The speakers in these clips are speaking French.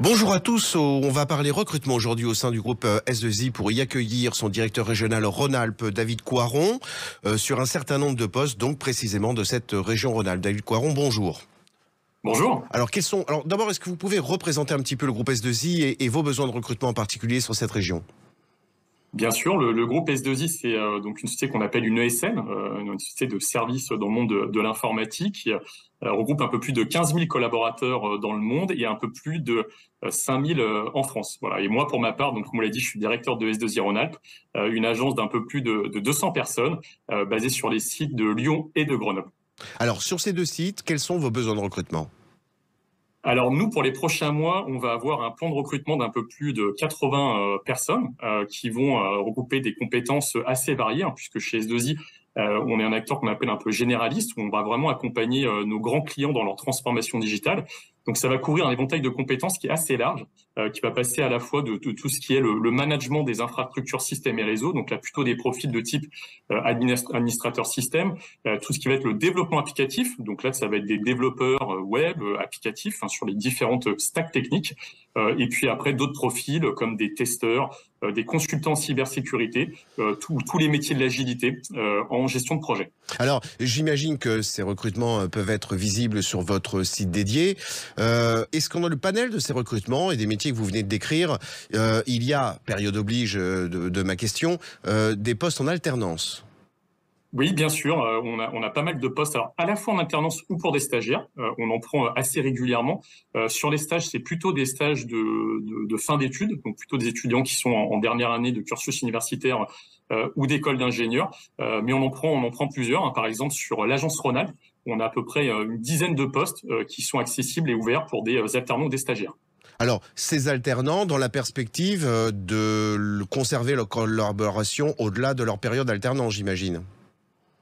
Bonjour à tous, on va parler recrutement aujourd'hui au sein du groupe S2I pour y accueillir son directeur régional Rhône-Alpes, David Coiron, sur un certain nombre de postes, donc précisément de cette région Rhône-Alpes. David Coiron, bonjour. Bonjour. Alors d'abord, est-ce que vous pouvez représenter un petit peu le groupe S2I et vos besoins de recrutement en particulier sur cette région ? Bien sûr, le groupe S2I, c'est donc une société qu'on appelle une ESN, une société de services dans le monde de l'informatique, qui regroupe un peu plus de 15 000 collaborateurs dans le monde et un peu plus de 5 000 en France. Voilà. Et moi, pour ma part, donc comme on l'a dit, je suis directeur de S2I Rhône-Alpes, une agence d'un peu plus de 200 personnes, basée sur les sites de Lyon et de Grenoble. Alors, sur ces deux sites, quels sont vos besoins de recrutement ? Alors nous, pour les prochains mois, on va avoir un plan de recrutement d'un peu plus de 80 personnes qui vont regrouper des compétences assez variées, hein, puisque chez S2I, on est un acteur qu'on appelle un peu généraliste, où on va vraiment accompagner nos grands clients dans leur transformation digitale. Donc ça va couvrir un éventail de compétences qui est assez large, qui va passer à la fois de tout ce qui est le management des infrastructures systèmes et réseaux, donc là plutôt des profils de type administrateur système, tout ce qui va être le développement applicatif, donc là ça va être des développeurs web, applicatifs, hein, sur les différentes stacks techniques, et puis après d'autres profils comme des testeurs, des consultants en cybersécurité, tous les métiers de l'agilité en gestion de projet. Alors, j'imagine que ces recrutements peuvent être visibles sur votre site dédié. Est-ce qu'on a le panel de ces recrutements et des métiers que vous venez de décrire, il y a, période oblige de ma question, des postes en alternance ? Oui, bien sûr, on a pas mal de postes, alors à la fois en alternance ou pour des stagiaires, on en prend assez régulièrement. Sur les stages, c'est plutôt des stages de fin d'études, donc plutôt des étudiants qui sont en dernière année de cursus universitaire ou d'école d'ingénieurs, mais on en prend plusieurs, hein. Par exemple, sur l'agence Rhône-Alpes, on a à peu près une dizaine de postes qui sont accessibles et ouverts pour des alternants ou des stagiaires. Alors, ces alternants, dans la perspective de conserver leur collaboration au-delà de leur période d'alternance, j'imagine.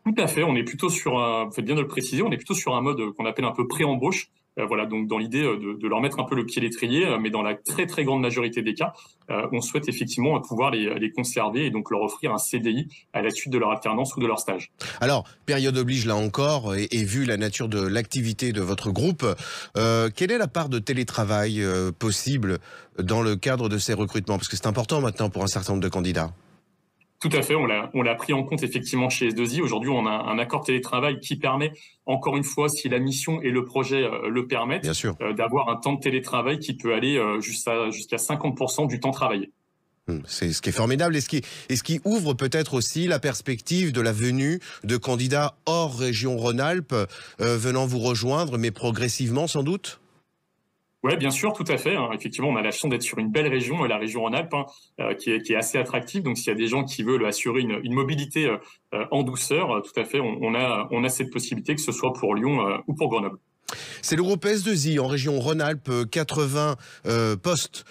Tout à fait, on est plutôt sur vous faites bien de le préciser, on est plutôt sur un mode qu'on appelle un peu pré-embauche. Voilà, donc dans l'idée de leur mettre un peu le pied à l'étrier, mais dans la très très grande majorité des cas, on souhaite effectivement pouvoir les conserver et donc leur offrir un CDI à la suite de leur alternance ou de leur stage. Alors, période oblige là encore, et vu la nature de l'activité de votre groupe, quelle est la part de télétravail possible dans le cadre de ces recrutements ? Parce que c'est important maintenant pour un certain nombre de candidats. Tout à fait, on l'a pris en compte effectivement chez S2I. Aujourd'hui, on a un accord télétravail qui permet, encore une fois, si la mission et le projet le permettent, Bien sûr. d'avoir un temps de télétravail qui peut aller jusqu'à 50% du temps travaillé. C'est ce qui est formidable et ce qui ouvre peut-être aussi la perspective de la venue de candidats hors région Rhône-Alpes venant vous rejoindre, mais progressivement sans doute ? Ouais, bien sûr, tout à fait, hein. Effectivement, on a la chance d'être sur une belle région, la région Rhône-Alpes, hein, qui est assez attractive. Donc, s'il y a des gens qui veulent assurer une mobilité en douceur, tout à fait, on a cette possibilité, que ce soit pour Lyon ou pour Grenoble. C'est le groupe S2I en région Rhône-Alpes, 80 postes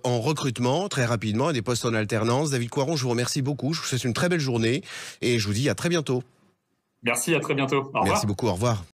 en recrutement, très rapidement, et des postes en alternance. David Coiron, je vous remercie beaucoup. Je vous souhaite une très belle journée et je vous dis à très bientôt. Merci, à très bientôt. Au revoir. Merci beaucoup, au revoir.